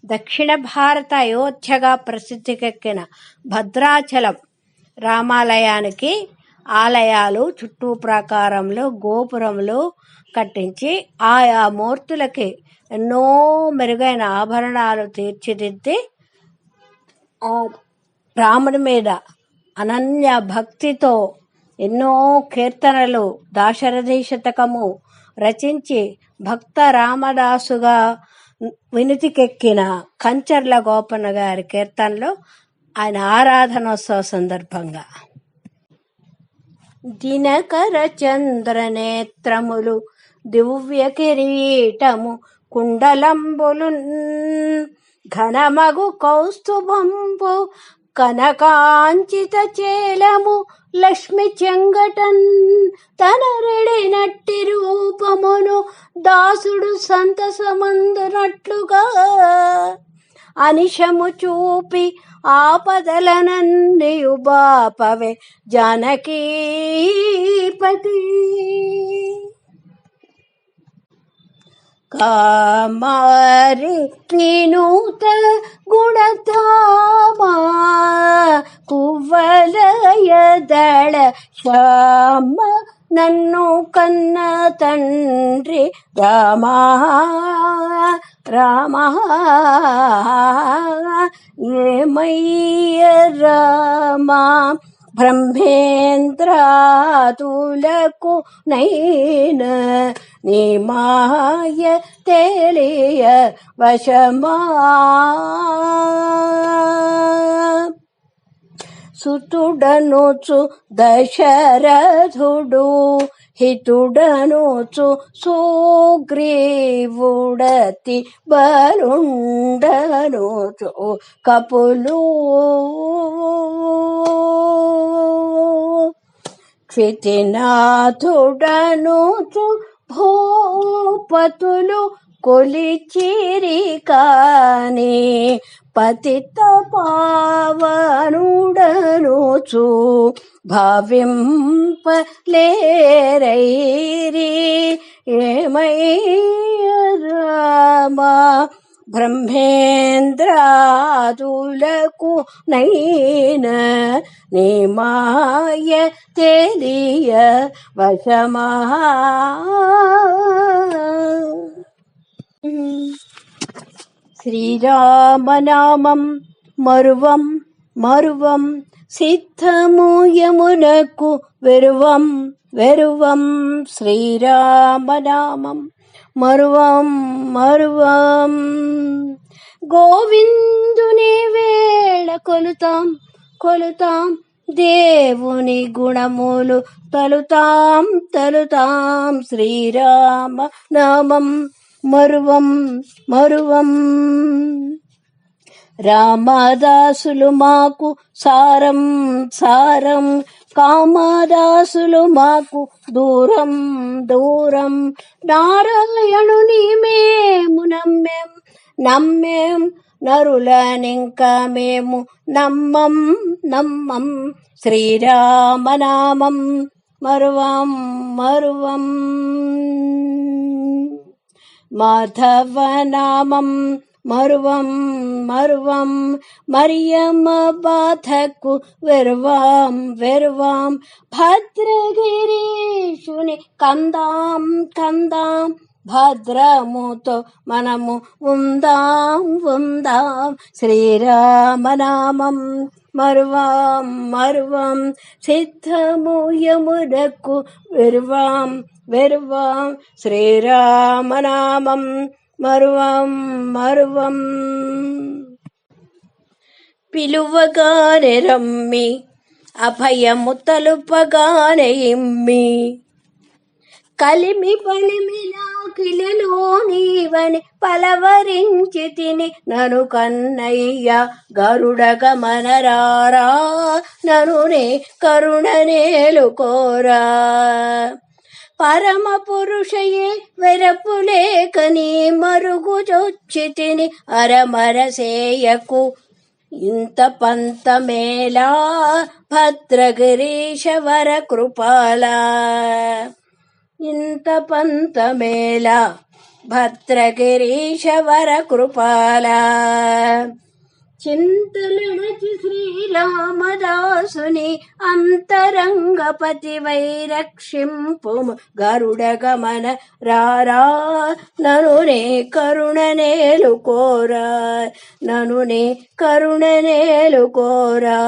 దక్షిణ భారత అయోధ్యగా ప్రసిద్ధికెక్కిన భద్రాచలం రామాలయానికి ఆలయాలు చుట్టూ ప్రాకారంలో గోపురములు కట్టించి ఆయా మూర్తులకి ఎన్నో మెరుగైన ఆభరణాలు తీర్చిదిద్ది ఆ రాముడి మీద అనన్య భక్తితో ఎన్నో కీర్తనలు దాశరథి శతకము రచించి భక్త రామదాసుగా వినుతికెక్కిన కంచర్ల గోపన్న గారి కీర్తనలు ఆయన ఆరాధనోత్సవ సందర్భంగా దినకర చంద్ర నేత్రములు దివ్య కిరీటము కుండలంబులు ఘనమగు కౌస్తుభంబు కనకాంచిత చేలము లక్ష్మి చెంగటన్ తన రెడినట్టి రూపమును దాసుడు సంతసమందునట్లుగా అనిశము చూపి ఆపదలనన్నియు బాపవే జానకీపతి కామారి వినూత గుణధామా కువ్వలయ దళ శ్యామ నన్ను కన్న తండ్రి రామా రామా ఏమయ్య రామా బ్రహ్మేంద్రాతులకు నైన నీ మాయ తెలియ వశమా సుతుడనుచు దశరథుడు హితుడనుచు సుగ్రీవుడతి బలుండనుచు కపులు క్షితినాథుడనుచు భూపతులు కొలిచిరి కాని పతిత పావనుడనుచు భావింపలేరైరి ఏమయ్య రామా బ్రహ్మేంద్రాదులకు నైన నీ మాయ తెలియ వశమా శ్రీరామనామం మరువం మరువం సిద్ధము యమునకు వెరువం వెరువం శ్రీరామనామం మరువం మరువం గోవిందుని వేళ కొలుతాం కొలుతాం దేవుని గుణములు తలుతాం తలుతాం శ్రీరామ నామం మరువం మరువం రామదాసులు మాకు సారం సారం కామదాసులు మాకు దూరం దూరం నారాయణుని మేము నమ్మేం నమ్మేం నరులనింక మేము నమ్మం నమ్మం శ్రీరామనామం మరువం మరువం మాధవనామం మరువం మరువం మరియమ్మ బాధకు వెరువాం వెరువాం భద్రగిరీషుని కందాం కందాం భద్రముతో మనము ఉందాం ఉందాం శ్రీరామనామం మరువాం మరువం సిద్ధము యమునకు వెరువాం వెరువాం శ్రీరామనామం మరువం మరువం పిలువగానే రమ్మి అభయము తలుపగానే ఇమ్మి కలిమి బలిమిలా కిలలో నీవని పలవరించి తిని నను కన్నయ్య గరుడ గమనరారా ననునే కరుణనేలుకోరా పరమ పురుషయే వెరపులేక నీ మరుగు చొచ్చి తిని అరమరసేయకు ఇంత పంతమేలా భద్రగిరీశవర కృపాల ఇంత పంతమేలా భద్రగిరీశవర కృపాల చింతలణచి శ్రీరామదాసుని అంతరంగపతి వైరక్షింపుము గరుడ గమన రారా ననునే కరుణనేలు కోరా